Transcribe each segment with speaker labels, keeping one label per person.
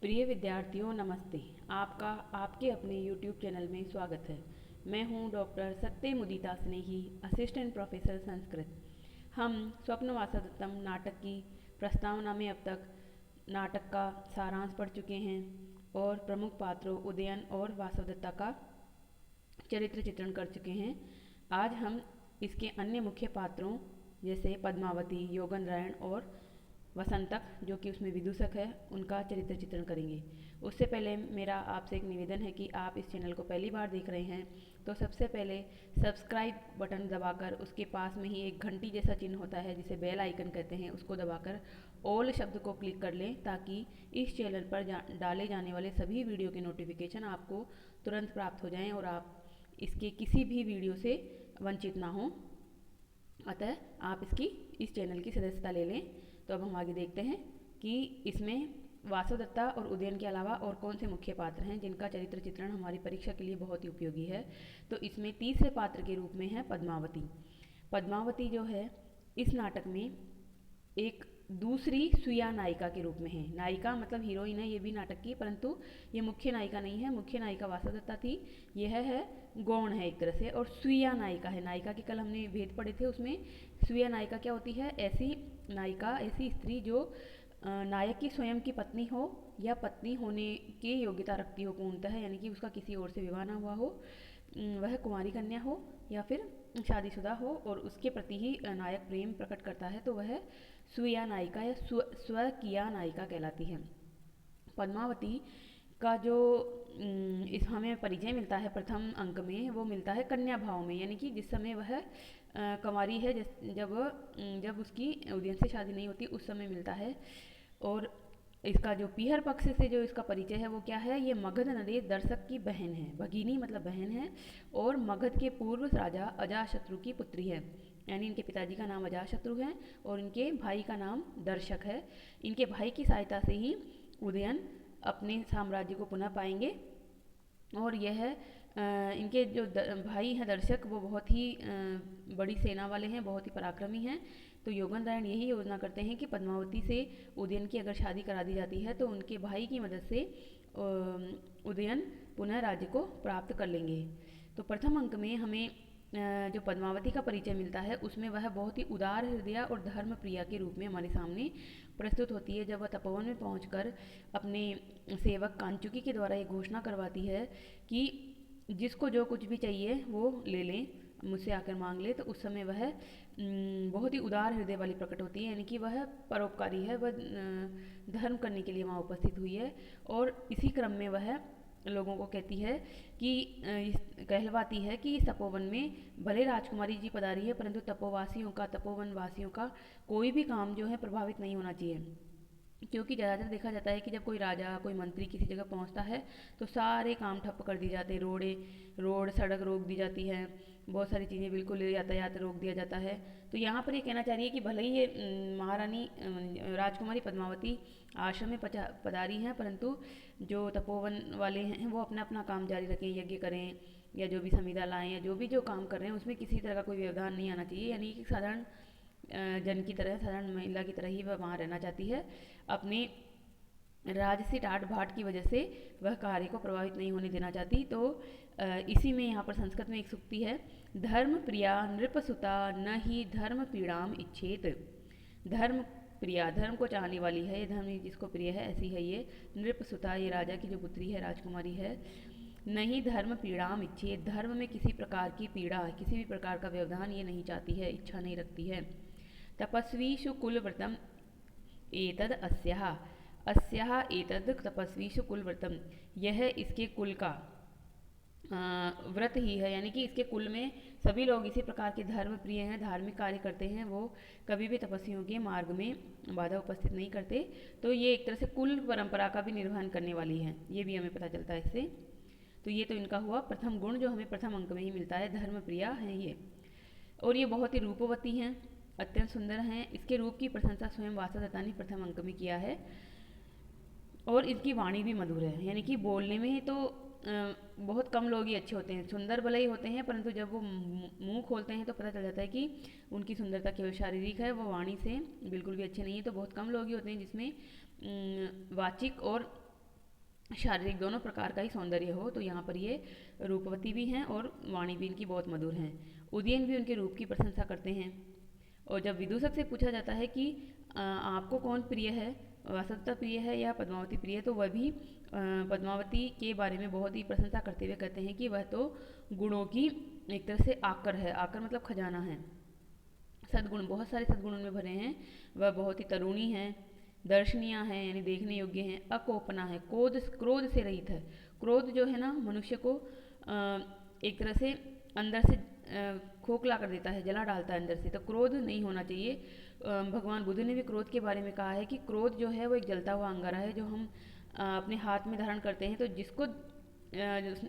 Speaker 1: प्रिय विद्यार्थियों नमस्ते। आपका आपके अपने YouTube चैनल में स्वागत है। मैं हूं डॉक्टर सत्य मुदिता स्नेही, असिस्टेंट प्रोफेसर संस्कृत। हम स्वप्न वासवदत्तम नाटक की प्रस्तावना में अब तक नाटक का सारांश पढ़ चुके हैं और प्रमुख पात्रों उदयन और वासवदत्ता का चरित्र चित्रण कर चुके हैं। आज हम इसके अन्य मुख्य पात्रों जैसे पद्मावती, योगनरायण और वसंतक, जो कि उसमें विदूषक है, उनका चरित्र चित्रण करेंगे। उससे पहले मेरा आपसे एक निवेदन है कि आप इस चैनल को पहली बार देख रहे हैं तो सबसे पहले सब्सक्राइब बटन दबाकर उसके पास में ही एक घंटी जैसा चिन्ह होता है जिसे बेल आइकन कहते हैं, उसको दबाकर ऑल शब्द को क्लिक कर लें ताकि इस चैनल पर डाले जाने वाले सभी वीडियो के नोटिफिकेशन आपको तुरंत प्राप्त हो जाएं और आप इसके किसी भी वीडियो से वंचित ना हों। अतः आप इस चैनल की सदस्यता ले लें। तो अब हम आगे देखते हैं कि इसमें वासवदत्ता और उदयन के अलावा और कौन से मुख्य पात्र हैं जिनका चरित्र चित्रण हमारी परीक्षा के लिए बहुत ही उपयोगी है। तो इसमें तीसरे पात्र के रूप में है पद्मावती। पद्मावती जो है इस नाटक में एक दूसरी सुया नायिका के रूप में है। नायिका मतलब हीरोइन है ये भी नाटक की, परंतु ये मुख्य नायिका नहीं है। मुख्य नायिका वासवदत्ता थी, यह है गौण है एक तरह से, और सुया नायिका है। नायिका के कल हमने भेद पढ़े थे, उसमें सुया नायिका क्या होती है? ऐसी नायिका, ऐसी स्त्री जो नायक की स्वयं की पत्नी हो या पत्नी होने की योग्यता रखती हो पूर्णतः, यानी कि उसका किसी और से विवाह ना हुआ हो, वह कुमारी कन्या हो या फिर शादीशुदा हो और उसके प्रति ही नायक प्रेम प्रकट करता है, तो वह स्वीया नायिका या स्वकीया नायिका कहलाती है। पद्मावती का जो इस हमें परिचय मिलता है प्रथम अंक में, वो मिलता है कन्या भाव में, यानी कि जिस समय वह कुंवारी है, जब उसकी उदयन से शादी नहीं होती उस समय मिलता है। और इसका जो पीहर पक्ष से जो इसका परिचय है वो क्या है? ये मगध नरेश दर्शक की बहन है, भगिनी मतलब बहन है, और मगध के पूर्व राजा अजाशत्रु की पुत्री है। यानी इनके पिताजी का नाम अजाशत्रु है और इनके भाई का नाम दर्शक है। इनके भाई की सहायता से ही उदयन अपने साम्राज्य को पुनः पाएंगे। और यह इनके जो भाई हैं दर्शक, वो बहुत ही बड़ी सेना वाले हैं, बहुत ही पराक्रमी हैं। तो योगनरायण यही योजना करते हैं कि पद्मावती से उदयन की अगर शादी करा दी जाती है तो उनके भाई की मदद से उदयन पुनः राज्य को प्राप्त कर लेंगे। तो प्रथम अंक में हमें जो पद्मावती का परिचय मिलता है उसमें वह बहुत ही उदार हृदय और धर्म प्रिया के रूप में हमारे सामने प्रस्तुत होती है। जब वह तपोवन में पहुंचकर अपने सेवक कांचुकी के द्वारा ये घोषणा करवाती है कि जिसको जो कुछ भी चाहिए वो ले लें, मुझसे आकर मांग ले, तो उस समय वह बहुत ही उदार हृदय वाली प्रकट होती है, यानी कि वह परोपकारी है, वह धर्म करने के लिए वहाँ उपस्थित हुई है। और इसी क्रम में वह लोगों को कहती है कि कहलवाती है कि इस तपोवन में भले राजकुमारी जी पधारी है, परंतु तपोवन वासियों का कोई भी काम जो है प्रभावित नहीं होना चाहिए। क्योंकि ज़्यादातर देखा जाता है कि जब कोई राजा, कोई मंत्री किसी जगह पहुंचता है तो सारे काम ठप्प कर दिए जाते हैं। रोड सड़क रोक दी जाती है, बहुत सारी चीज़ें, बिल्कुल यातायात रोक दिया जाता है। तो यहाँ पर ये कहना चाह रही है कि भले ही ये महारानी राजकुमारी पद्मावती आश्रम में पधारी हैं, परंतु जो तपोवन वाले हैं वो अपना अपना काम जारी रखें, यज्ञ करें या जो भी समिधा लाएं या जो काम कर रहे हैं उसमें किसी तरह का कोई व्यवधान नहीं आना चाहिए। यानी कि साधारण जन की तरह, साधारण महिला की तरह ही वह वहाँ रहना चाहती है। अपने राजसी टाट भाट की वजह से वह कार्य को प्रभावित नहीं होने देना चाहती। तो इसी में यहाँ पर संस्कृत में एक सूक्ति है, धर्म प्रिया नृपसुता न ही धर्म पीड़ाम इच्छेत। धर्म प्रिया, धर्म को चाहने वाली है, ये धर्म जिसको प्रिय है ऐसी है ये नृपसुता, ये राजा की जो पुत्री है, राजकुमारी है। नहीं धर्म पीड़ाम इच्छेत, धर्म में किसी प्रकार की पीड़ा, किसी भी प्रकार का व्यवधान ये नहीं चाहती है, इच्छा नहीं रखती है। तपस्वीषु कुलव्रतम एतद अस्याः अस्याः एतद तपस्वीषु कुलव्रतम, यह इसके कुल का व्रत ही है, यानी कि इसके कुल में सभी लोग इसी प्रकार के धर्म प्रिय हैं, धार्मिक कार्य करते हैं, वो कभी भी तपस्वियों के मार्ग में बाधा उपस्थित नहीं करते। तो ये एक तरह से कुल परंपरा का भी निर्वहन करने वाली है, ये भी हमें पता चलता है इससे। तो ये तो इनका हुआ प्रथम गुण जो हमें प्रथम अंक में ही मिलता है, धर्म प्रिया है ये। और ये बहुत ही रूपवती हैं, अत्यंत सुंदर हैं। इसके रूप की प्रशंसा स्वयं वासवदत्ता ने प्रथम अंक में किया है। और इसकी वाणी भी मधुर है, यानी कि बोलने में तो बहुत कम लोग ही अच्छे होते हैं, सुंदर भले ही होते हैं, परंतु जब वो मुंह खोलते हैं तो पता चल जाता है कि उनकी सुंदरता केवल शारीरिक है, वो वाणी से बिल्कुल भी अच्छे नहीं है। तो बहुत कम लोग ही होते हैं जिसमें वाचिक और शारीरिक दोनों प्रकार का ही सौंदर्य हो। तो यहाँ पर ये रूपवती भी हैं और वाणी भी इनकी बहुत मधुर हैं। उदयन भी उनके रूप की प्रशंसा करते हैं। और जब विदूषक से पूछा जाता है कि आपको कौन प्रिय है, वासवदत्ता प्रिय है या पद्मावती प्रिय है, तो वह भी पद्मावती के बारे में बहुत ही प्रशंसा करते हुए कहते हैं कि वह तो गुणों की एक तरह से आकर है। आकर मतलब खजाना है। सद्गुण, बहुत सारे सद्गुण उनमें भरे हैं। वह बहुत ही तरुणी हैं, दर्शनीय हैं यानी देखने योग्य हैं, अकोपना है, क्रोध से रहित है। क्रोध जो है ना मनुष्य को एक तरह से अंदर से खोखला कर देता है, जला डालता है अंदर से। तो क्रोध नहीं होना चाहिए। भगवान बुद्ध ने भी क्रोध के बारे में कहा है कि क्रोध जो है वो एक जलता हुआ अंगारा है जो हम अपने हाथ में धारण करते हैं। तो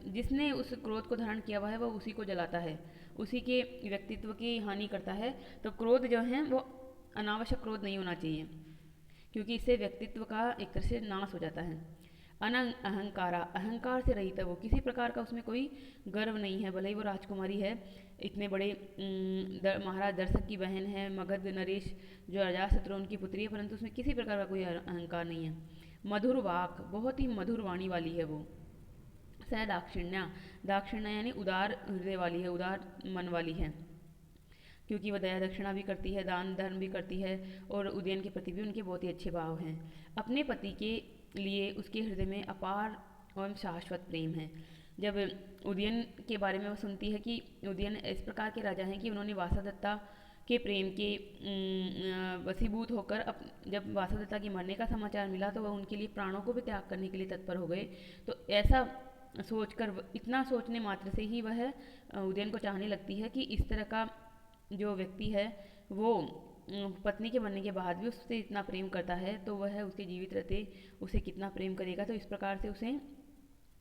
Speaker 1: जिसने उस क्रोध को धारण किया हुआ है वह उसी को जलाता है, उसी के व्यक्तित्व की हानि करता है। तो क्रोध जो है वो अनावश्यक क्रोध नहीं होना चाहिए, क्योंकि इससे व्यक्तित्व का एक तरह से नाश हो जाता है। अहंकारा, अहंकार से रहित है वो, किसी प्रकार का उसमें कोई गर्व नहीं है। भले ही वो राजकुमारी है, इतने बड़े महाराज दर्शक की बहन है, मगध नरेश जो अजातशत्रु उनकी पुत्री है, परंतु उसमें किसी प्रकार का कोई अहंकार नहीं है। मधुर वाक, बहुत ही मधुर वाणी वाली है वो। दाक्षिण्या, दाक्षिण्या यानी उदार हृदय वाली है, उदार मन वाली है, क्योंकि वह दया दक्षिणा भी करती है, दान धर्म भी करती है और उदयन के प्रति भी उनके बहुत ही अच्छे भाव हैं। अपने पति के लिए उसके हृदय में अपार एवं शाश्वत प्रेम है। जब उदयन के बारे में वो सुनती है कि उदयन इस प्रकार के राजा हैं कि उन्होंने वासवदत्ता के प्रेम के वशीभूत होकर जब वासवदत्ता की मरने का समाचार मिला तो वह उनके लिए प्राणों को भी त्याग करने के लिए तत्पर हो गए। तो ऐसा सोचकर, इतना सोचने मात्र से ही वह उदयन को चाहने लगती है कि इस तरह का जो व्यक्ति है वो पत्नी के मरने के बाद भी उससे इतना प्रेम करता है, तो वह उसके जीवित रहते उसे कितना प्रेम करेगा। तो इस प्रकार से उसे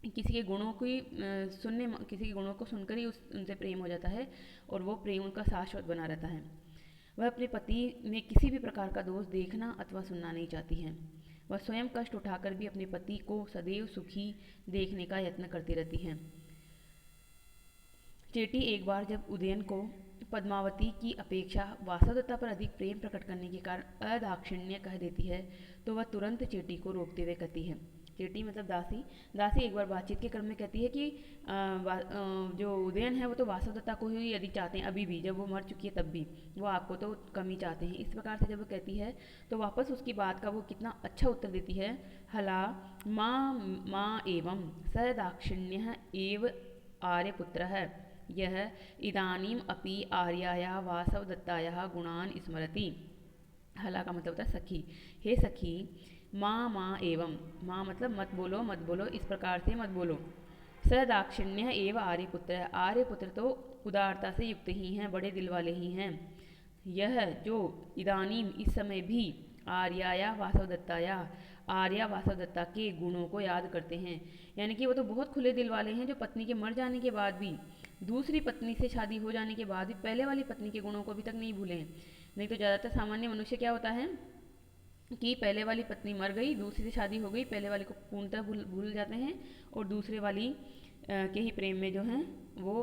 Speaker 1: किसी के गुणों किसी के गुणों को सुनकर ही उनसे प्रेम हो जाता है और वो प्रेम उनका शाश्वत बना रहता है। वह अपने पति में किसी भी प्रकार का दोष देखना अथवा सुनना नहीं चाहती है। वह स्वयं कष्ट उठाकर भी अपने पति को सदैव सुखी देखने का यत्न करती रहती है। चेटी एक बार जब उदयन को पद्मावती की अपेक्षा वासवदत्ता पर अधिक प्रेम प्रकट करने के कारण अदाक्षिण्य कह देती है, तो वह तुरंत चेटी को रोकते हुए कहती है, चेटी मतलब दासी, दासी एक बार बातचीत के क्रम में कहती है कि जो उदयन है वो तो वासवदत्ता को ही यदि चाहते हैं, अभी भी जब वो मर चुकी है तब भी वो आपको तो कम ही चाहते हैं। इस प्रकार से जब वो कहती है तो वापस उसकी बात का वो कितना अच्छा उत्तर देती है। हला माँ एवं स दाक्षिण्य एव आर्यपुत्र है, यह इदानीम अपि आर्याया वासवदत्ताया गुणान स्मरति। हला का मतलब होता है सखी। हे सखी, माँ एवं, माँ मतलब मत बोलो मत बोलो, इस प्रकार से मत बोलो। स दाक्षिण्य एव आर्यपुत्र, आर्यपुत्र तो उदारता से युक्त ही हैं, बड़े दिल वाले ही हैं। यह जो इदानीम इस समय भी आर्याया वासवदत्ताया, आर्या वासवदत्ता के गुणों को याद करते हैं, यानी कि वो तो बहुत खुले दिल वाले हैं जो पत्नी के मर जाने के बाद भी, दूसरी पत्नी से शादी हो जाने के बाद भी पहले वाली पत्नी के गुणों को अभी तक नहीं भूले हैं। नहीं तो ज़्यादातर सामान्य मनुष्य क्या होता है कि पहले वाली पत्नी मर गई, दूसरी से शादी हो गई, पहले वाली को पूर्णतः भूल जाते हैं और दूसरे वाली के ही प्रेम में जो हैं वो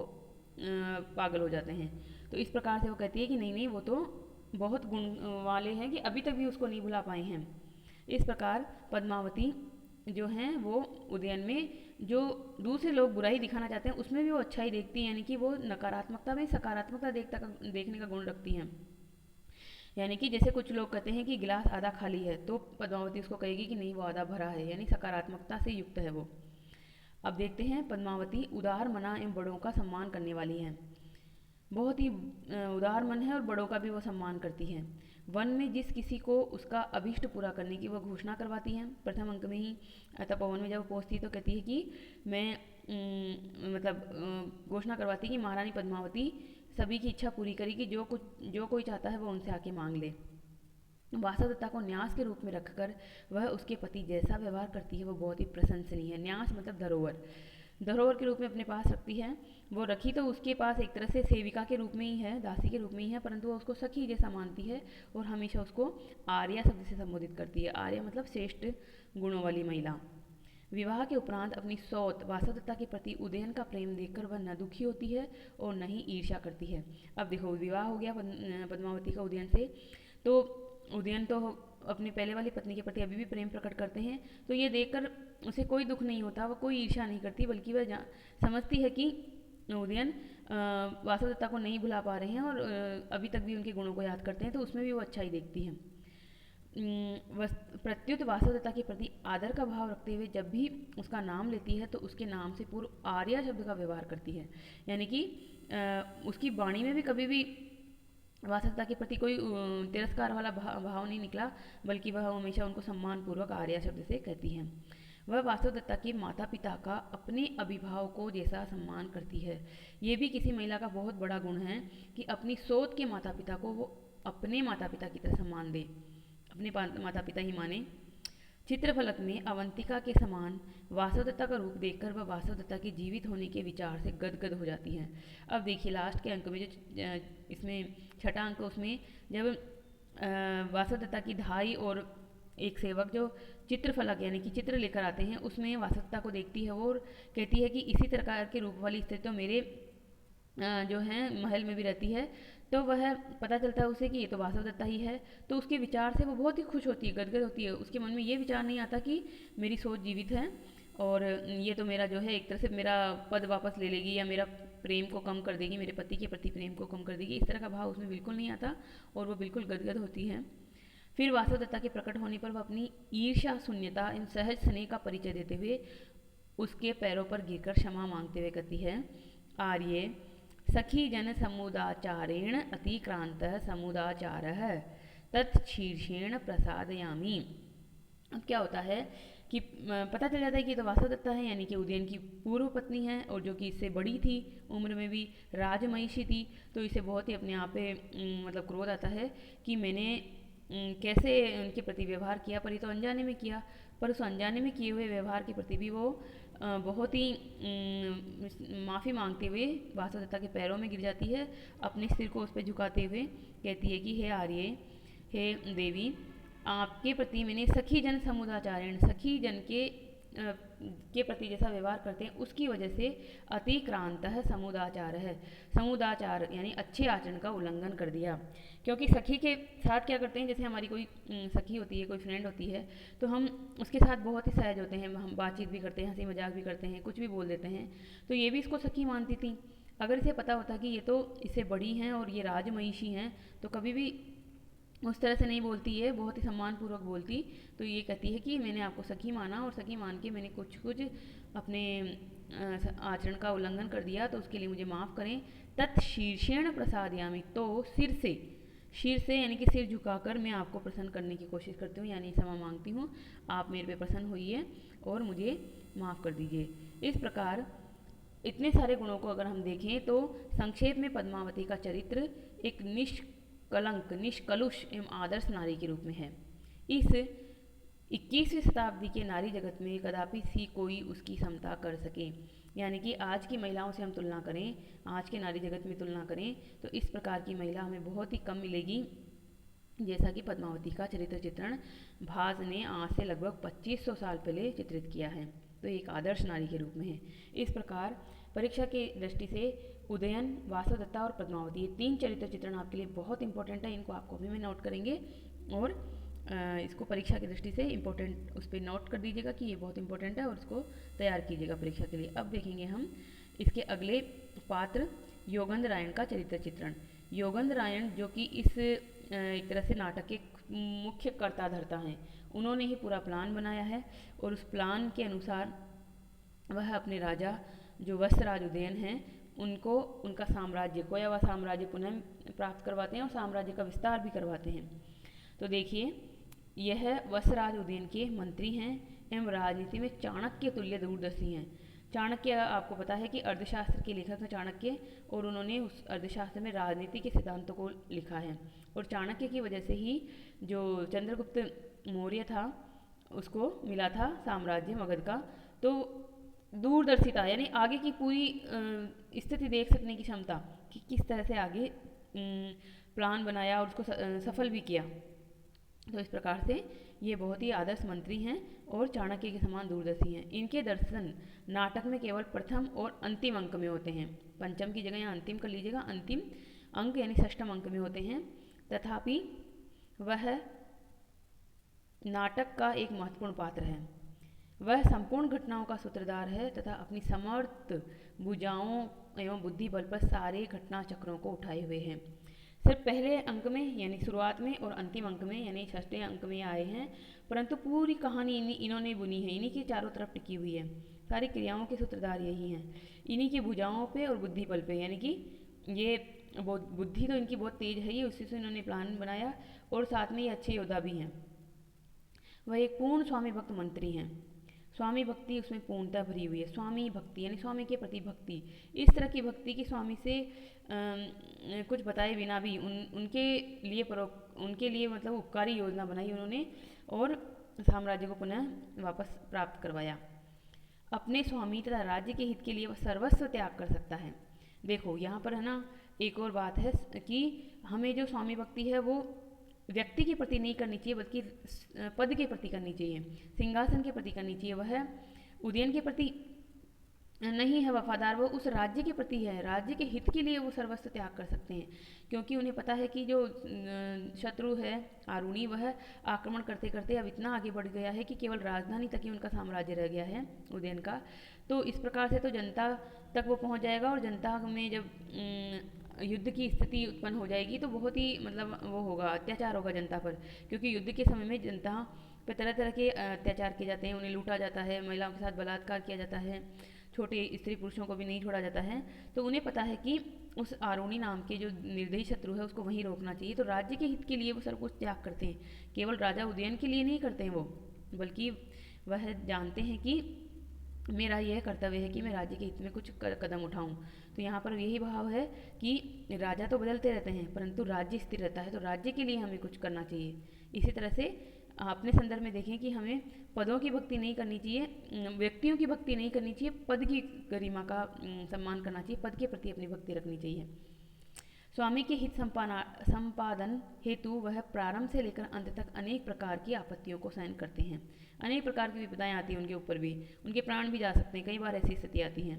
Speaker 1: पागल हो जाते हैं। तो इस प्रकार से वो कहती है कि नहीं नहीं, वो तो बहुत गुण वाले हैं कि अभी तक भी उसको नहीं भुला पाए हैं। इस प्रकार पद्मावती जो हैं वो उदयन में जो दूसरे लोग बुराई दिखाना चाहते हैं उसमें भी वो अच्छाई देखती हैं, यानी कि वो नकारात्मकता में सकारात्मकता देखने का गुण रखती हैं। यानी कि जैसे कुछ लोग कहते हैं कि गिलास आधा खाली है, तो पद्मावती उसको कहेगी कि नहीं वो आधा भरा है, यानी सकारात्मकता से युक्त है वो। अब देखते हैं, पद्मावती उदार मना एवं बड़ों का सम्मान करने वाली है, बहुत ही उदार मन है और बड़ों का भी वो सम्मान करती है। वन में जिस किसी को उसका अभिष्ट पूरा करने की वो घोषणा करवाती हैं। प्रथम अंक में ही तपोवन में जब वो पहुँचती है तो कहती है कि मैं घोषणा करवाती है कि महारानी पद्मावती सभी की इच्छा पूरी करेगी, जो कोई चाहता है वो उनसे आके मांग ले। वासवदत्ता को न्यास के रूप में रखकर वह उसके पति जैसा व्यवहार करती है वो बहुत ही प्रशंसनीय है। न्यास मतलब धरोहर, धरोहर के रूप में अपने पास रखती है। वो रखी तो उसके पास एक तरह से सेविका के रूप में ही है, दासी के रूप में ही है, परंतु वो उसको सखी जैसा मानती है और हमेशा उसको आर्या शब्द से संबोधित करती है। आर्या मतलब श्रेष्ठ गुणों वाली महिला। विवाह के उपरांत अपनी सौत वासवदत्ता के प्रति उदयन का प्रेम देखकर वह न दुखी होती है और न ही ईर्ष्या करती है। अब देखो, विवाह हो गया पद्मावती का उदयन से, तो उदयन तो अपनी पहले वाली पत्नी के प्रति अभी भी प्रेम प्रकट करते हैं। तो ये देखकर उसे कोई दुख नहीं होता, वह कोई ईर्ष्या नहीं करती, बल्कि वह समझती है कि उदयन वासुदेवता को नहीं भुला पा रहे हैं और अभी तक भी उनके गुणों को याद करते हैं, तो उसमें भी वो अच्छा ही देखती है। प्रत्युत वासुदेवता के प्रति आदर का भाव रखते हुए जब भी उसका नाम लेती है तो उसके नाम से पूर्व आर्या शब्द का व्यवहार करती है, यानी कि उसकी वाणी में भी कभी भी वासुदेवता के प्रति कोई तिरस्कार वाला भाव नहीं निकला, बल्कि वह हमेशा उनको सम्मानपूर्वक आर्या शब्द से कहती है। वह वासुदेवता के माता पिता का अपने अभिभावकों जैसा सम्मान करती है। ये भी किसी महिला का बहुत बड़ा गुण है कि अपनी सोच के माता पिता को वो अपने माता पिता की तरह सम्मान दे, अपने माता पिता ही माने। चित्रफलक में अवंतिका के समान वासुदेवता का रूप देखकर वह वासुदेवता के जीवित होने के विचार से गदगद हो जाती है। अब देखिए लास्ट के अंक में जो इसमें छठा अंक, उसमें जब वासुदेवता की धाई और एक सेवक जो चित्रफलक यानी कि चित्र लेकर आते हैं, उसमें वासुदेवता को देखती है और कहती है कि इसी प्रकार के रूप वाली स्त्री तो मेरे जो हैं महल में भी रहती है। तो वह पता चलता है उसे कि ये तो वासुदेवता ही है, तो उसके विचार से वो बहुत ही खुश होती है, गदगद होती है। उसके मन में ये विचार नहीं आता कि मेरी सोच जीवित है और ये तो मेरा जो है एक तरह से मेरा पद वापस ले लेगी या मेरा प्रेम को कम कर देगी, मेरे पति के प्रति प्रेम को कम कर देगी, इस तरह का भाव उसमें बिल्कुल नहीं आता और वो बिल्कुल गदगद होती है। फिर वासुदेवता के प्रकट होने पर वह अपनी ईर्ष्या शून्यता एवं सहज स्नेह का परिचय देते हुए उसके पैरों पर गिरकर क्षमा मांगते हुए कहती है, आर्ये सखी जन समुदाचारेण अतिक्रांत समुदाचार तत्शीर्षेण प्रसादयामी। अब क्या होता है कि पता चल जाता है कि तो वासुदेवता है, यानी कि उदयन की पूर्व पत्नी है और जो कि इससे बड़ी थी, उम्र में भी राजमहिषी थी। तो इसे बहुत ही अपने आप पे मतलब क्रोध आता है कि मैंने कैसे उनके प्रति व्यवहार किया, पर ये तो अनजाने में किया। पर उस अनजाने में किए हुए व्यवहार के प्रति भी वो बहुत ही माफ़ी मांगते हुए वासुदेवता के पैरों में गिर जाती है, अपने सिर को उस पर झुकाते हुए कहती है कि हे आर्ये, हे देवी, आपके प्रति मैंने सखी जन समुदाचारण, सखी जन के प्रति जैसा व्यवहार करते हैं उसकी वजह से अतिक्रांत है समुदाचार है, समुदाचार यानी अच्छे आचरण का उल्लंघन कर दिया। क्योंकि सखी के साथ क्या करते हैं, जैसे हमारी कोई सखी होती है, कोई फ्रेंड होती है, तो हम उसके साथ बहुत ही सहज होते हैं, हम बातचीत भी करते हैं, हंसी मजाक भी करते हैं, कुछ भी बोल देते हैं। तो ये भी इसको सखी मानती थी। अगर इसे पता होता कि ये तो इससे बड़ी हैं और ये राजमहिषी हैं, तो कभी भी उस तरह से नहीं बोलती है, बहुत ही सम्मानपूर्वक बोलती। तो ये कहती है कि मैंने आपको सखी माना और सखी मान के मैंने कुछ अपने आचरण का उल्लंघन कर दिया, तो उसके लिए मुझे माफ़ करें। तत्शीर्षेण प्रसादयामी, तो सिर से यानी कि सिर झुकाकर मैं आपको प्रसन्न करने की कोशिश करती हूँ, यानी क्षमा मांगती हूँ, आप मेरे पे प्रसन्न होइए और मुझे माफ़ कर दीजिए। इस प्रकार इतने सारे गुणों को अगर हम देखें तो संक्षेप में पद्मावती का चरित्र एक निष्कलंक, निष्कलुष एवं आदर्श नारी के रूप में है। इस 21वीं शताब्दी के नारी जगत में कदापि सी कोई उसकी समता कर सके, यानी कि आज की महिलाओं से हम तुलना करें, आज के नारी जगत में तुलना करें, तो इस प्रकार की महिला हमें बहुत ही कम मिलेगी, जैसा कि पद्मावती का चरित्र चित्रण भास ने आज से लगभग 2500 साल पहले चित्रित किया है। तो एक आदर्श नारी के रूप में है। इस प्रकार परीक्षा की दृष्टि से उदयन, वासुदेवता और पद्मावती, ये 3 चरित्र चित्रण आपके लिए बहुत इंपॉर्टेंट है। इनको आप कॉपी में नोट करेंगे और इसको परीक्षा की दृष्टि से इम्पोर्टेंट उस पर नोट कर दीजिएगा कि ये बहुत इंपॉर्टेंट है और इसको तैयार कीजिएगा परीक्षा के लिए। अब देखेंगे हम इसके अगले पात्र योगेंद्र रायण का चरित्र चित्रण। योगेंद्र रायण जो कि इस एक तरह से नाटक के मुख्य कर्ता धर्ता हैं, उन्होंने ही पूरा प्लान बनाया है और उस प्लान के अनुसार वह अपने राजा जो वत्सराज उदयन हैं उनको उनका साम्राज्य, खोया हुआ साम्राज्य पुनः प्राप्त करवाते हैं और साम्राज्य का विस्तार भी करवाते हैं। तो देखिए, यह वत्सराज उदयन के मंत्री हैं एवं राजनीति में चाणक्य तुल्य दूरदर्शी हैं। चाणक्य आपको पता है कि अर्थशास्त्र के लेखक हैं चाणक्य, और उन्होंने उस अर्थशास्त्र में राजनीति के सिद्धांतों को लिखा है। और चाणक्य की वजह से ही जो चंद्रगुप्त मौर्य था उसको मिला था साम्राज्य मगध का। तो दूरदर्शिता यानी आगे की पूरी स्थिति देख सकने की क्षमता कि किस तरह से आगे प्लान बनाया और उसको सफल भी किया। तो इस प्रकार से ये बहुत ही आदर्श मंत्री हैं और चाणक्य के समान दूरदर्शी हैं। इनके दर्शन नाटक में केवल प्रथम और अंतिम अंक में होते हैं। पंचम की जगह यहाँ अंतिम कर लीजिएगा, अंतिम अंक यानी षष्ठम अंक में होते हैं। तथापि वह नाटक का एक महत्वपूर्ण पात्र है। वह संपूर्ण घटनाओं का सूत्रधार है तथा अपनी समर्थ भुजाओं एवं बुद्धि बल पर सारे घटना चक्रों को उठाए हुए हैं। सिर्फ पहले अंक में यानी शुरुआत में और अंतिम अंक में यानी 6वें अंक में आए हैं, परंतु पूरी कहानी इन्होंने बुनी है, इन्हीं के चारों तरफ टिकी हुई है। सारी क्रियाओं के सूत्रधार यही हैं, इन्हीं की भुजाओं पे और बुद्धि बल पे, यानी कि ये बुद्धि तो इनकी बहुत तेज है, ये उसी से इन्होंने प्लान बनाया और साथ में ये अच्छे योद्धा भी हैं। वह एक पूर्ण स्वामी भक्त मंत्री हैं। स्वामी भक्ति उसमें पूर्णतः भरी हुई है। स्वामी भक्ति यानी स्वामी के प्रति भक्ति, इस तरह की भक्ति की स्वामी से कुछ बताए बिना भी उनके लिए मतलब उपकारी योजना बनाई उन्होंने और साम्राज्य को पुनः वापस प्राप्त करवाया। अपने स्वामी तथा राज्य के हित के लिए वह सर्वस्व त्याग कर सकता है। देखो यहाँ पर है ना, एक और बात है कि हमें जो स्वामी भक्ति है वो व्यक्ति के प्रति नहीं करनी चाहिए, बल्कि पद के प्रति करनी चाहिए, सिंहासन के प्रति करनी चाहिए। वह उदयन के प्रति नहीं है वफादार, वो उस राज्य के प्रति है, राज्य के हित के लिए वो सर्वस्व त्याग कर सकते हैं, क्योंकि उन्हें पता है कि जो शत्रु है आरुणी, वह आक्रमण करते करते अब इतना आगे बढ़ गया है कि केवल राजधानी तक ही उनका साम्राज्य रह गया है उदयन का। तो इस प्रकार से तो जनता तक वो पहुंच जाएगा और जनता में जब युद्ध की स्थिति उत्पन्न हो जाएगी तो बहुत ही मतलब वो होगा, अत्याचार होगा जनता पर, क्योंकि युद्ध के समय में जनता पर तरह तरह के अत्याचार किए जाते हैं, उन्हें लूटा जाता है, महिलाओं के साथ बलात्कार किया जाता है, छोटे स्त्री पुरुषों को भी नहीं छोड़ा जाता है। तो उन्हें पता है कि उस आरुणी नाम के जो निर्दयी शत्रु है उसको वहीं रोकना चाहिए, तो राज्य के हित के लिए वो सब कुछ त्याग करते हैं। केवल राजा उदयन के लिए नहीं करते हैं वो, बल्कि वह जानते हैं कि मेरा यह कर्तव्य है कि मैं राज्य के हित में कुछ कदम उठाऊं। तो यहाँ पर यही भाव है कि राजा तो बदलते रहते हैं परंतु राज्य स्थिर रहता है, तो राज्य के लिए हमें कुछ करना चाहिए। इसी तरह से अपने संदर्भ में देखें कि हमें पदों की भक्ति नहीं करनी चाहिए, व्यक्तियों की भक्ति नहीं करनी चाहिए, पद की गरिमा का सम्मान करना चाहिए, पद के प्रति अपनी भक्ति रखनी चाहिए। स्वामी के हित संपादन हेतु वह प्रारंभ से लेकर अंत तक अनेक प्रकार की आपत्तियों को सहन करते हैं। अनेक प्रकार की विपदाएं आती हैं उनके ऊपर भी, उनके प्राण भी जा सकते हैं, कई बार ऐसी स्थिति आती हैं।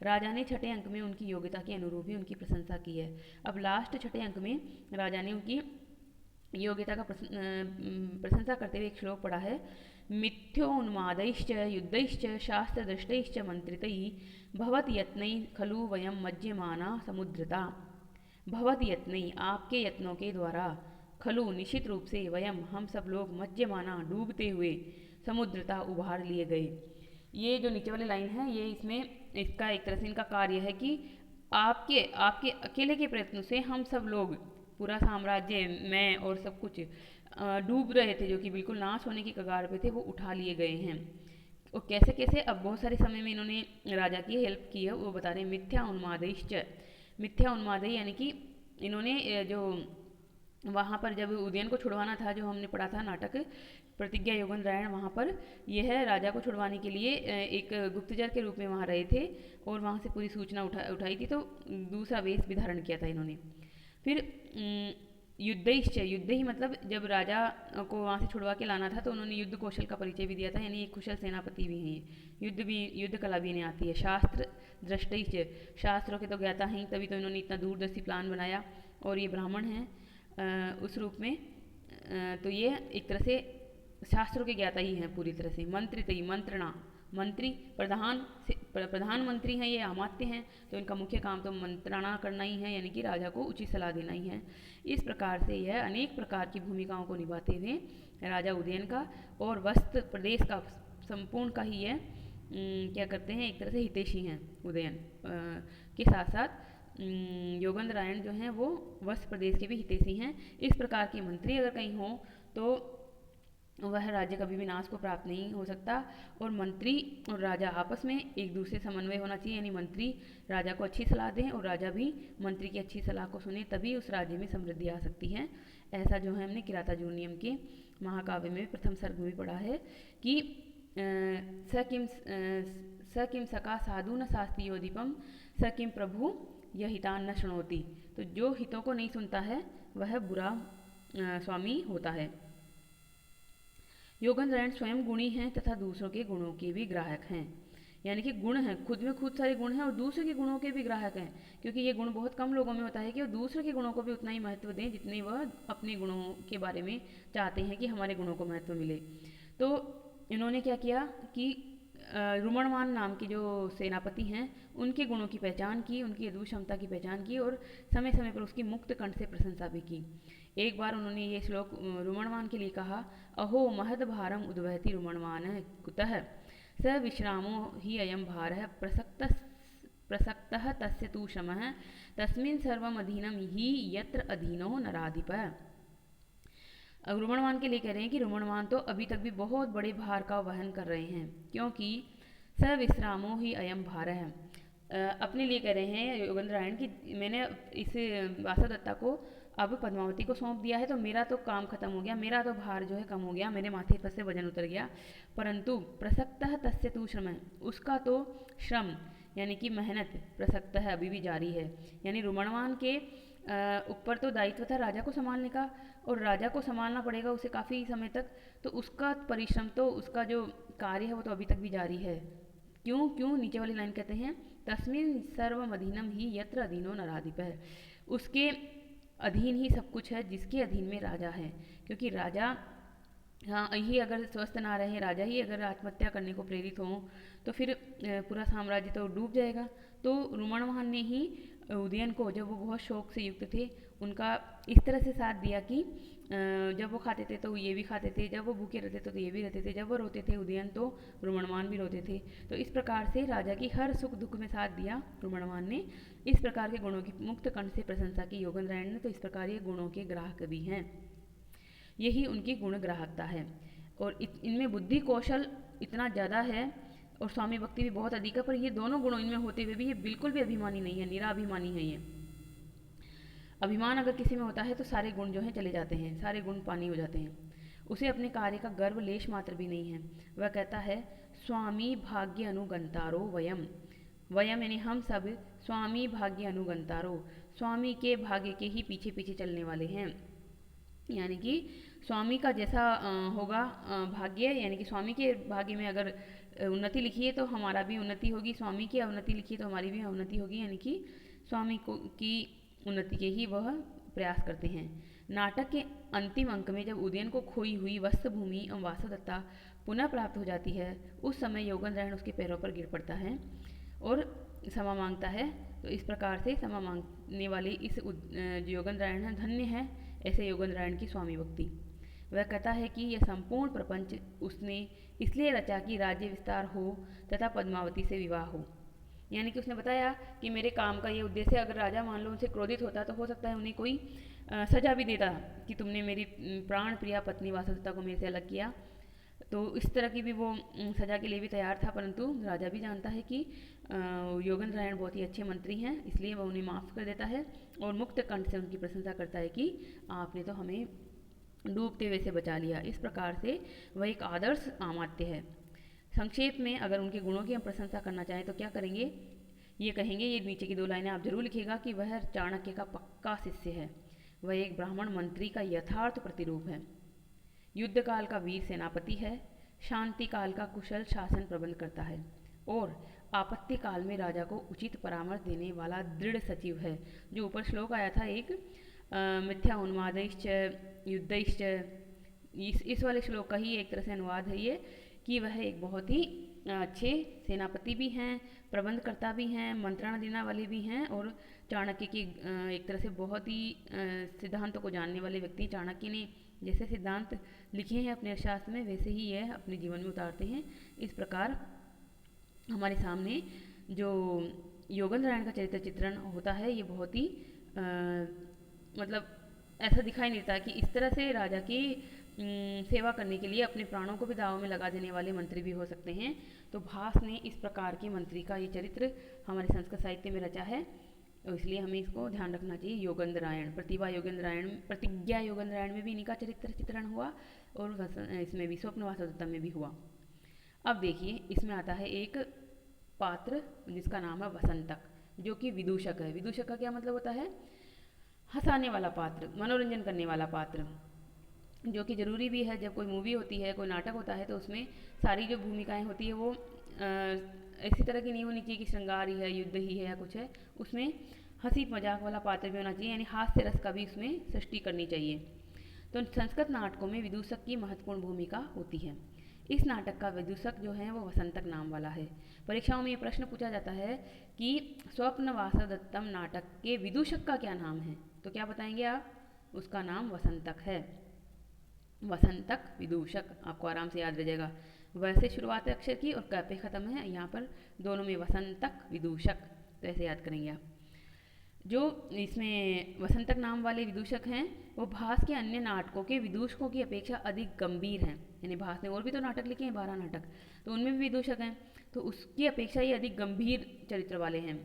Speaker 1: राजा ने 6ठे अंक में उनकी योग्यता के अनुरूप ही उनकी प्रशंसा की है। अब लास्ट 6ठे अंक में राजा ने उनकी योग्यता का प्रशंसा करते हुए एक श्लोक पढ़ा है। मिथ्योन्मादैश्च युद्धैश्च शास्त्रदृष्टैश्च मंत्रितैः भवति यत्नैः खलु वयं मज्यमाना समुद्रता। भवति यत्नैः आपके यत्नों के द्वारा, खलु निश्चित रूप से, वयम हम सब लोग, मज्यमाना डूबते हुए, समुद्रता उभार लिए गए। ये जो नीचे वाली लाइन है ये इसमें इसका एक तरह से इनका कार्य है कि आपके आपके अकेले के प्रयत्नों से हम सब लोग, पूरा साम्राज्य, मैं और सब कुछ डूब रहे थे, जो कि बिल्कुल नाश होने की कगार पे थे, वो उठा लिए गए हैं। और कैसे कैसे, अब बहुत सारे समय में इन्होंने राजा की हेल्प की है, वो बता रहे हैं। मिथ्या उन्मादैश्च, मिथ्या उन्मादय यानी कि इन्होंने जो वहाँ पर जब उदयन को छुड़वाना था, जो हमने पढ़ा था नाटक प्रतिज्ञा योगेंद्रायण, वहाँ पर यह राजा को छुड़वाने के लिए एक गुप्तचर के रूप में वहाँ रहे थे और वहाँ से पूरी सूचना उठाई थी, तो दूसरा वेश भी धारण किया था इन्होंने। फिर युद्धैश्च, युद्ध ही मतलब जब राजा को वहाँ से छुड़वा के लाना था तो उन्होंने युद्ध कौशल का परिचय भी दिया था, यानी एक कुशल सेनापति भी हैं, युद्ध कला भी इन्हें आती है। शास्त्र दृष्टैश्च, शास्त्रों के तो ज्ञाता हैं, तभी तो इन्होंने इतना दूरदर्शी प्लान बनाया, और ये ब्राह्मण हैं उस रूप में, तो ये एक तरह से शास्त्रों के ज्ञाता ही हैं पूरी तरह से। मंत्रितई, मंत्रणा, मंत्री प्रधानमंत्री हैं, ये अमात्य हैं, तो इनका मुख्य काम तो मंत्रणा करना ही है, यानी कि राजा को उचित सलाह देना ही है। इस प्रकार से यह अनेक प्रकार की भूमिकाओं को निभाते हुए राजा उदयन का और वस्त प्रदेश का संपूर्ण का ही यह क्या करते हैं, एक तरह से हितैषी हैं उदयन के साथ साथ योगेंद्रायण जो हैं वो वस्त प्रदेश के भी हितैषी हैं। इस प्रकार के मंत्री अगर कहीं हो तो वह राज्य कभी भी नाश को प्राप्त नहीं हो सकता, और मंत्री और राजा आपस में एक दूसरे समन्वय होना चाहिए, यानी मंत्री राजा को अच्छी सलाह दें और राजा भी मंत्री की अच्छी सलाह को सुने, तभी उस राज्य में समृद्धि आ सकती है। ऐसा जो है हमने किरातार्जुनीयम के महाकाव्य में प्रथम सर्ग में पढ़ा है कि स किम सका साधु न शास्ति योदीपम स किम प्रभु यह हितान न शृणोति। तो जो हितों को नहीं सुनता है वह बुरा स्वामी होता है। योगेंद्रायण स्वयं गुणी हैं तथा दूसरों के गुणों के भी ग्राहक हैं, यानी कि गुण हैं, खुद में खुद सारे गुण हैं और दूसरे के गुणों के भी ग्राहक हैं, क्योंकि ये गुण बहुत कम लोगों में होता है कि वो दूसरे के गुणों को भी उतना ही महत्व दें जितने वह अपने गुणों के बारे में चाहते हैं कि हमारे गुणों को महत्व मिले। तो इन्होंने क्या किया कि रुमणवान नाम के जो सेनापति हैं उनके गुणों की पहचान की, उनकी अद्भुत क्षमता की पहचान की और समय समय पर उसकी मुक्त कंठ से प्रशंसा भी की। एक बार उन्होंने ये श्लोक रुमणवान के लिए कहा, अहो महद भारम उद्वहति रुमणवान कुतः स विश्रामो हि अयम भारः प्रसक्तः तस्य तु शमः तस्मिन् सर्वम अधीनम ही यत्र अधीनो नराधिपः। रुमणवान के लिए कह रहे हैं कि रुमणवान तो अभी तक भी बहुत बड़े भार का वहन कर रहे हैं, क्योंकि स विश्रामो ही अयम भार है। अपने लिए कह रहे हैं योगेंद्रायण कि मैंने इस वासवदत्ता को अब पद्मावती को सौंप दिया है तो मेरा तो काम खत्म हो गया, मेरा तो भार जो है कम हो गया, मेरे माथे पर से वजन उतर गया। परंतु प्रसक्तः तस्य तु श्रम, उसका तो श्रम यानी कि मेहनत प्रसक्त है, अभी भी जारी है। यानी रुमणवान के ऊपर तो दायित्व था राजा को संभालने का, और राजा को संभालना पड़ेगा उसे काफ़ी समय तक, तो उसका परिश्रम तो उसका जो कार्य है वो तो अभी तक भी जारी है। क्यों क्यों नीचे वाली लाइन कहते हैं, तस्मिन सर्वम अधीनम ही यत्र अधीनो नराधिप है, उसके अधीन ही सब कुछ है जिसके अधीन में राजा है। क्योंकि राजा हाँ ही अगर स्वस्थ ना रहे, राजा ही अगर आत्महत्या करने को प्रेरित हों तो फिर पूरा साम्राज्य तो डूब जाएगा। तो रुमणवाहन ने ही उदयन को, जब वो बहुत शौक से युक्त थे, उनका इस तरह से साथ दिया कि जब वो खाते थे तो ये भी खाते थे, जब वो भूखे रहते थे तो ये भी रहते थे, जब वो रोते थे उदयन तो रुमणवान भी रोते थे। तो इस प्रकार से राजा की हर सुख दुख में साथ दिया रुमणवान ने। इस प्रकार के गुणों की मुक्त कंठ से प्रशंसा की योगेंद्रायण ने। तो इस प्रकार ये गुणों के ग्राहक भी हैं, यही उनकी गुण ग्राहकता है। और इनमें बुद्धि कौशल इतना ज़्यादा है और स्वामी भक्ति भी बहुत अधिक है, पर ये दोनों गुणों इनमें होते हुए भी ये बिल्कुल भी अभिमानी नहीं है, निराभिमानी है ये। अभिमान अगर किसी में होता है तो सारे गुण जो हैं चले जाते हैं, सारे गुण पानी हो जाते हैं। उसे अपने कार्य का गर्व लेश मात्र भी नहीं है। वह कहता है, स्वामी भाग्य अनुगंतारो वयम, वयम यानी हम सब, स्वामी भाग्य अनुगंतारो, स्वामी के भाग्य के ही पीछे पीछे चलने वाले हैं। यानी कि स्वामी का जैसा होगा भाग्य, यानी कि स्वामी के भाग्य में अगर उन्नति लिखी है तो हमारा भी उन्नति होगी, स्वामी की अवनति लिखी है तो हमारी भी अवनति होगी। यानी कि स्वामी को की उन्नति के ही वह प्रयास करते हैं। नाटक के अंतिम अंक में जब उदयन को खोई हुई वत्स भूमि एवं वासवदत्ता पुनः प्राप्त हो जाती है, उस समय योगेंद्रायण उसके पैरों पर गिर पड़ता है और क्षमा मांगता है। तो इस प्रकार से क्षमा मांगने वाले इस योगेंद्रायण है, धन्य है ऐसे योगेंद्रायण की स्वामी भक्ति। वह कहता है कि यह संपूर्ण प्रपंच उसने इसलिए रचा कि राज्य विस्तार हो तथा पद्मावती से विवाह हो। यानी कि उसने बताया कि मेरे काम का ये उद्देश्य, अगर राजा मान लो उनसे क्रोधित होता तो हो सकता है उन्हें कोई सजा भी देता कि तुमने मेरी प्राण प्रिया पत्नी वासवदत्ता को मेरे से अलग किया। तो इस तरह की भी वो सजा के लिए भी तैयार था, परंतु राजा भी जानता है कि योगेंद्रायण बहुत ही अच्छे मंत्री हैं, इसलिए वह उन्हें माफ़ कर देता है और मुक्त कंठ से उनकी प्रशंसा करता है कि आपने तो हमें डूबते हुए से बचा लिया। इस प्रकार से वह एक आदर्श अमात्य है। संक्षेप में अगर उनके गुणों की हम प्रशंसा करना चाहें तो क्या करेंगे, ये कहेंगे, ये नीचे की 2 लाइनें आप जरूर लिखिएगा कि वह चाणक्य का पक्का शिष्य है, वह एक ब्राह्मण मंत्री का यथार्थ प्रतिरूप है, युद्ध काल का वीर सेनापति है, शांति काल का कुशल शासन प्रबंध करता है और आपत्ति काल में राजा को उचित परामर्श देने वाला दृढ़ सचिव है। जो ऊपर श्लोक आया था एक मिथ्या उन्मादैश्च युद्धैश्च, इस वाले श्लोक का ही एक तरह से अनुवाद है ये, कि वह एक बहुत ही अच्छे सेनापति भी हैं, प्रबंधकर्ता भी हैं, मंत्रणा देने वाले भी हैं और चाणक्य की एक तरह से बहुत ही सिद्धांतों को जानने वाले व्यक्ति। चाणक्य ने जैसे सिद्धांत लिखे हैं अपने शास्त्र में, वैसे ही यह अपने जीवन में उतारते हैं। इस प्रकार हमारे सामने जो योगेंद्रायण का चरित्र चित्रण होता है, ये बहुत ही मतलब ऐसा दिखाई नहीं देता कि इस तरह से राजा की सेवा करने के लिए अपने प्राणों को भी दाव में लगा देने वाले मंत्री भी हो सकते हैं। तो भास ने इस प्रकार के मंत्री का ये चरित्र हमारे संस्कृत साहित्य में रचा है, और इसलिए हमें इसको ध्यान रखना चाहिए। योगेंद्रायण, प्रतिभा योगेंद्रायण, प्रतिज्ञा योगेंद्रायण में भी इन्हीं का चरित्र चित्रण हुआ और इसमें भी स्वप्न वासवदत्ता में भी हुआ। अब देखिए, इसमें आता है एक पात्र जिसका नाम है वसंतक, जो कि विदूषक है। विदूषक का क्या मतलब होता है, हंसाने वाला पात्र, मनोरंजन करने वाला पात्र, जो कि ज़रूरी भी है। जब कोई मूवी होती है, कोई नाटक होता है, तो उसमें सारी जो भूमिकाएं होती है वो ऐसी तरह की नहीं होनी चाहिए कि श्रृंगार ही है, युद्ध ही है या कुछ है। उसमें हंसी मजाक वाला पात्र भी होना चाहिए, यानी हास्य रस का भी उसमें सृष्टि करनी चाहिए। तो संस्कृत नाटकों में विदूषक की महत्वपूर्ण भूमिका होती है। इस नाटक का विदूषक जो है वो वसंतक नाम वाला है। परीक्षाओं में ये प्रश्न पूछा जाता है कि स्वप्न वासवदत्तम नाटक के विदूषक का क्या नाम है, तो क्या बताएंगे आप? उसका नाम वसंतक है। वसंतक विदूषक आपको आराम से याद रह जाएगा। वैसे शुरुआत है अक्षर की और क पे ख़त्म है, यहाँ पर दोनों में वसंतक विदूषक, तो ऐसे याद करेंगे आप। जो इसमें वसंतक नाम वाले विदूषक हैं वो भास के अन्य नाटकों के विदूषकों की अपेक्षा अधिक गंभीर हैं। यानी भास ने और भी तो नाटक लिखे हैं, 12 नाटक, तो उनमें भी विदूषक हैं, तो उसकी अपेक्षा ये अधिक गंभीर चरित्र वाले हैं।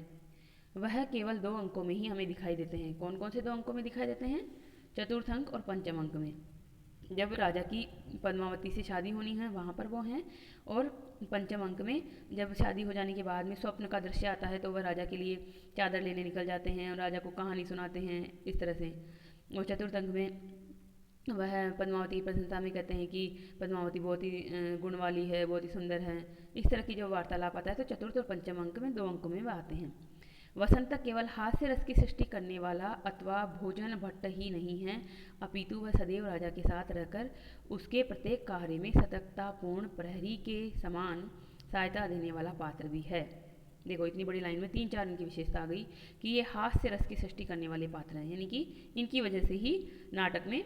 Speaker 1: वह केवल 2 अंकों में ही हमें दिखाई देते हैं। कौन कौन से 2 अंकों में दिखाई देते हैं? चतुर्थ अंक और पंचम अंक में। जब राजा की पद्मावती से शादी होनी है वहाँ पर वो हैं, और पंचम अंक में जब शादी हो जाने के बाद में स्वप्न का दृश्य आता है तो वह राजा के लिए चादर लेने निकल जाते हैं और राजा को कहानी सुनाते हैं, इस तरह से। और चतुर्थ अंक में वह पद्मावती की प्रशंसा में कहते हैं कि पद्मावती बहुत ही गुण वाली है, बहुत ही सुंदर है, इस तरह की जो वार्तालाप आता है, तो चतुर्थ और पंचम अंक में 2 अंकों में वह आते हैं। वसंतक केवल हास्य रस की सृष्टि करने वाला अथवा भोजन भट्ट ही नहीं है, अपितु वह सदैव राजा के साथ रहकर उसके प्रत्येक कार्य में सतर्कतापूर्ण प्रहरी के समान सहायता देने वाला पात्र भी है। देखो इतनी बड़ी लाइन में 3-4 इनकी विशेषता आ गई कि ये हास्य रस की सृष्टि करने वाले पात्र हैं, यानी कि इनकी वजह से ही नाटक में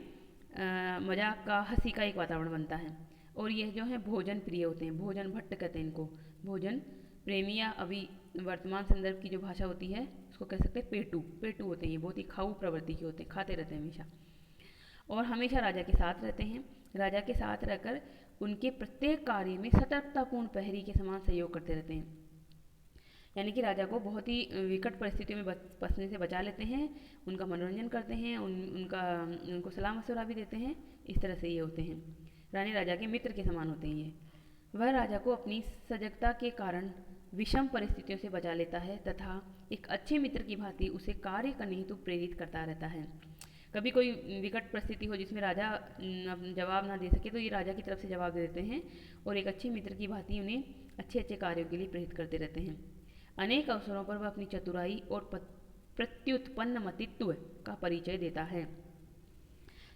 Speaker 1: मजाक का, हंसी का एक वातावरण बनता है। और ये जो है भोजन प्रिय होते हैं, भोजन भट्ट कहते हैं इनको, भोजन प्रेमी, या अभी वर्तमान संदर्भ की जो भाषा होती है उसको कह सकते हैं पेटू, पेटू होते हैं, ये बहुत ही खाऊ प्रवृत्ति के होते हैं, खाते रहते हैं हमेशा, और हमेशा राजा के साथ रहते हैं। राजा के साथ रहकर उनके प्रत्येक कार्य में सतर्कतापूर्ण प्रहरी के समान सहयोग करते रहते हैं, यानी कि राजा को बहुत ही विकट परिस्थितियों में फंसने से बचा लेते हैं, उनका मनोरंजन करते हैं, उनको सलाह मशवरा भी देते हैं, इस तरह से ये होते हैं। रानी राजा के मित्र के समान होते हैं ये। वह राजा को अपनी सजगता के कारण विषम परिस्थितियों से बचा लेता है तथा एक अच्छे मित्र की भांति उसे कार्य करने हेतु प्रेरित करता रहता है। कभी कोई विकट परिस्थिति हो जिसमें राजा जवाब ना दे सके तो ये राजा की तरफ से जवाब दे देते हैं और एक अच्छे मित्र की भांति उन्हें अच्छे अच्छे कार्यों के लिए प्रेरित करते रहते हैं। अनेक अवसरों पर वह अपनी चतुराई और प्रत्युत्पन्न मतित्व का परिचय देता है।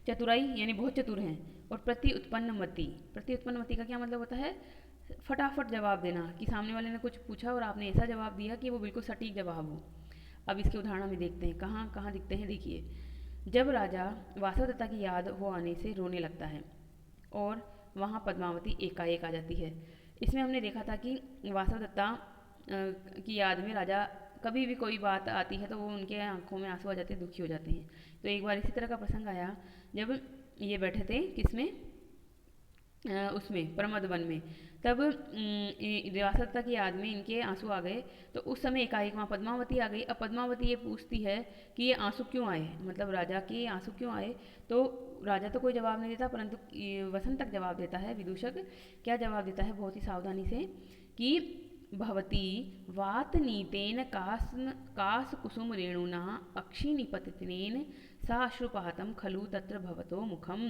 Speaker 1: चतुराई यानी बहुत चतुर हैं, और प्रत्युत्पन्न मति का क्या मतलब होता है? फटाफट जवाब देना, कि सामने वाले ने कुछ पूछा और आपने ऐसा जवाब दिया कि वो बिल्कुल सटीक जवाब हो। अब इसके उदाहरण में देखते हैं, कहाँ कहाँ दिखते हैं। देखिए, जब राजा वासवदत्ता की याद हो आने से रोने लगता है और वहाँ पद्मावती एकाएक आ जाती है। इसमें हमने देखा था कि वासवदत्ता की याद में राजा कभी भी कोई बात आती है तो वो उनके आंखों में आंसू आ जाते हैं, दुखी हो जाते हैं। तो एक बार इसी तरह का प्रसंग आया जब ये बैठे थे किसमें, उसमें प्रमद वन में, तब वासवदत्ता की याद में इनके आंसू आ गए। तो उस समय एकाएक वहाँ पद्मावती आ गई। अब पद्मावती ये पूछती है कि ये आंसू क्यों आए, मतलब राजा के आंसू क्यों आए। तो राजा तो कोई जवाब नहीं देता, परंतु वसंतक जवाब देता है, विदूषक क्या जवाब देता है बहुत ही सावधानी से, कि भवती वातनीतेन कास कुसुम रेणुना अक्षिनिपतितेन साश्रुपातं खलु तत्र भवतो मुखम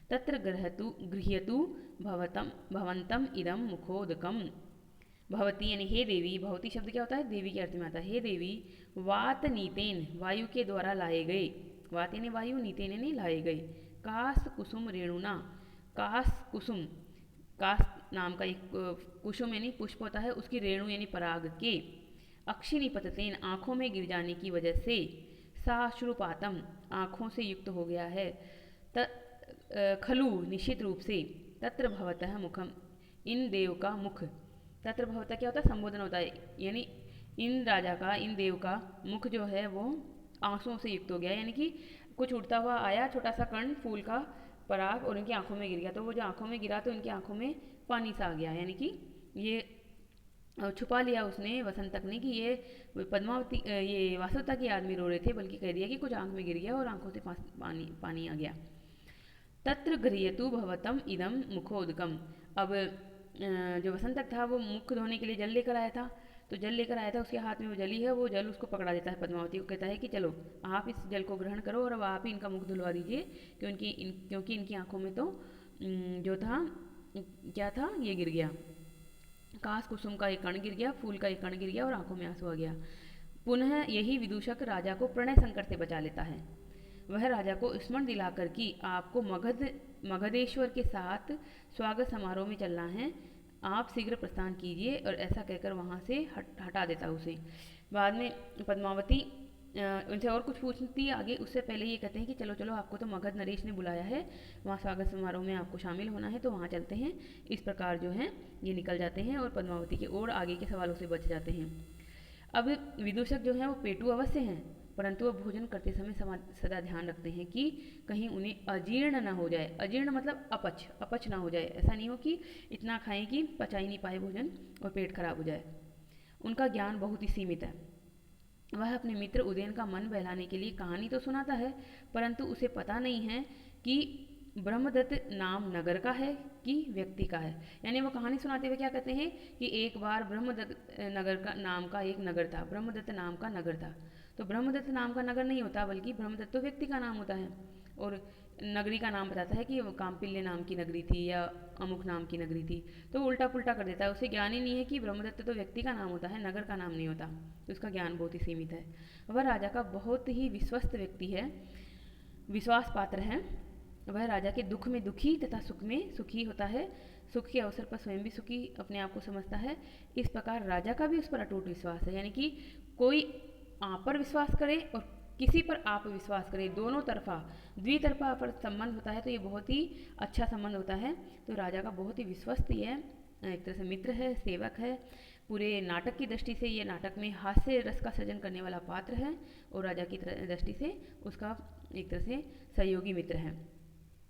Speaker 1: तत्र गृह्यतु भवन्तम इदम मुखोदकम। भवती यानी हे देवी, भवती शब्द क्या होता है? देवी के अर्थ में आता है। हे देवी, वात नीतेन वायु के द्वारा लाए गए, वात यानी वायु, नीतेन यानी लाए गए, कास कुसुम रेणुना, कास कुसुम, कास नाम का एक कुसुम यानी पुष्प होता है, उसकी रेणु यानी पराग के, अक्षिनिपततेन आँखों में गिर जाने की वजह से, साश्रुपातम आँखों से युक्त हो गया है, खलु निश्चित रूप से, तत्र भवतः मुखम इन देव का मुख, तत्र भवतः क्या होता है? संबोधन होता है, यानी इन राजा का, इन देव का मुख जो है वो आंसुओं से युक्त हो गया, यानी कि कुछ उड़ता हुआ आया छोटा सा कण फूल का पराग और इनकी आंखों में गिर गया। तो वो जो आंखों में गिरा तो इनकी आंखों में पानी सा आ गया, यानी कि ये छुपा लिया उसने, वसंतक ने, कि ये पद्मावती, ये वासवदत्ता की याद में रो रहे थे, बल्कि कह दिया कि कुछ आंख में गिर गया और आंखों से पानी आ गया। तत्र गृह्यतु भवतम इदम मुखोदकम। अब जो वसंतक था वो मुख धोने के लिए जल लेकर आया था, तो जल लेकर आया था, उसके हाथ में वो जली है, वो जल उसको पकड़ा देता है पद्मावती को, कहता है कि चलो आप इस जल को ग्रहण करो और अब आप ही इनका मुख धुलवा दीजिए, क्योंकि इनकी आंखों में तो जो था क्या था, ये गिर गया, कास कुसुम का एक कण गिर गया, फूल का एक कण गिर गया और आंखों में आंसू आ गया। पुनः यही विदूषक राजा को प्रणय संकट से बचा लेता है। वह राजा को स्मरण दिलाकर कि आपको मगध मगधेश्वर के साथ स्वागत समारोह में चलना है, आप शीघ्र प्रस्थान कीजिए। और ऐसा कहकर वहाँ से हटा देता उसे। बाद में पद्मावती उनसे और कुछ पूछती है आगे, उससे पहले ये कहते हैं कि चलो चलो, आपको तो मगध नरेश ने बुलाया है, वहाँ स्वागत समारोह में आपको शामिल होना है, तो वहाँ चलते हैं। इस प्रकार जो है ये निकल जाते हैं और पद्मावती की ओर आगे के सवालों से बच जाते हैं। अब विदूषक जो हैं वो पेटू अवश्य हैं, परंतु वह भोजन करते समय सदा ध्यान रखते हैं कि कहीं उन्हें अजीर्ण ना हो जाए। अजीर्ण मतलब अपच ना हो जाए। ऐसा नहीं हो कि इतना खाएं कि पचा ही नहीं पाए भोजन और पेट खराब हो जाए। उनका ज्ञान बहुत ही सीमित है। वह अपने मित्र उदयन का मन बहलाने के लिए कहानी तो सुनाता है, परंतु उसे पता नहीं है कि ब्रह्मदत्त नाम नगर का है कि व्यक्ति का है। यानी वो कहानी सुनाते हुए क्या कहते हैं कि एक बार ब्रह्मदत्त नगर का नाम का एक नगर था, ब्रह्मदत्त नाम का नगर था। तो ब्रह्मदत्त नाम का नगर नहीं होता, बल्कि ब्रह्मदत्त तो व्यक्ति का नाम होता है। और नगरी का नाम बताता है कि वो काम्पिल्य नाम की नगरी थी या अमुक नाम की नगरी थी। तो वो उल्टा पुल्टा कर देता है। उसे ज्ञान ही नहीं है कि ब्रह्मदत्त तो व्यक्ति का नाम होता है, नगर का नाम नहीं होता। तो उसका ज्ञान बहुत ही सीमित है। वह राजा का बहुत ही विश्वस्त व्यक्ति है, विश्वास पात्र है। वह राजा के दुख में दुखी तथा सुख में सुखी होता है। सुख के अवसर पर स्वयं भी सुखी अपने आप को समझता है। इस प्रकार राजा का भी उस पर अटूट विश्वास है। यानी कि कोई आप पर विश्वास करे और किसी पर आप विश्वास करें, दोनों तरफा द्वितरफा पर संबंध होता है, तो ये बहुत ही अच्छा संबंध होता है। तो राजा का बहुत ही विश्वस्त ये एक तरह से मित्र है, सेवक है। पूरे नाटक की दृष्टि से ये नाटक में हास्य रस का सृजन करने वाला पात्र है और राजा की दृष्टि से उसका एक तरह से सहयोगी मित्र है।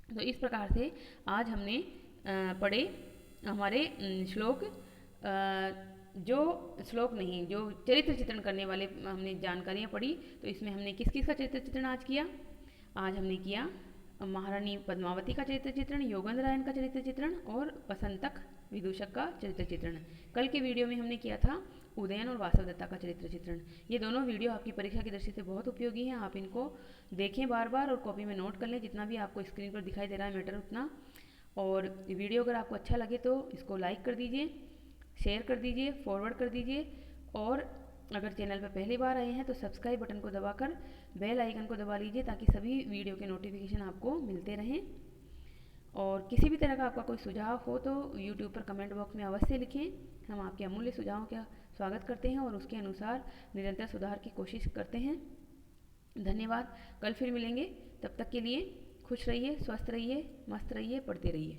Speaker 1: तो इस प्रकार से आज हमने पढ़े हमारे श्लोक, जो श्लोक नहीं, जो चरित्र चित्रण करने वाले हमने जानकारियाँ पढ़ी। तो इसमें हमने किस किस का चरित्र चित्रण आज किया? आज हमने किया महारानी पद्मावती का चरित्र चित्रण, योगेंद्रायन का चरित्र चित्रण और वसंतक विदूषक का चरित्र चित्रण। कल के वीडियो में हमने किया था उदयन और वासवदत्ता का चरित्र चित्रण। ये दोनों वीडियो आपकी परीक्षा की दृष्टि से बहुत उपयोगी हैं। आप इनको देखें बार बार और कॉपी में नोट कर लें, जितना भी आपको स्क्रीन पर दिखाई दे रहा है मैटर उतना। और वीडियो अगर आपको अच्छा लगे तो इसको लाइक कर दीजिए, शेयर कर दीजिए, फॉरवर्ड कर दीजिए। और अगर चैनल पर पहली बार आए हैं तो सब्सक्राइब बटन को दबाकर बेल आइकन को दबा लीजिए, ताकि सभी वीडियो के नोटिफिकेशन आपको मिलते रहें। और किसी भी तरह का आपका कोई सुझाव हो तो यूट्यूब पर कमेंट बॉक्स में अवश्य लिखें। हम आपके अमूल्य सुझावों का स्वागत करते हैं और उसके अनुसार निरंतर सुधार की कोशिश करते हैं। धन्यवाद। कल फिर मिलेंगे, तब तक के लिए खुश रहिए, स्वस्थ रहिए, मस्त रहिए, पढ़ते रहिए।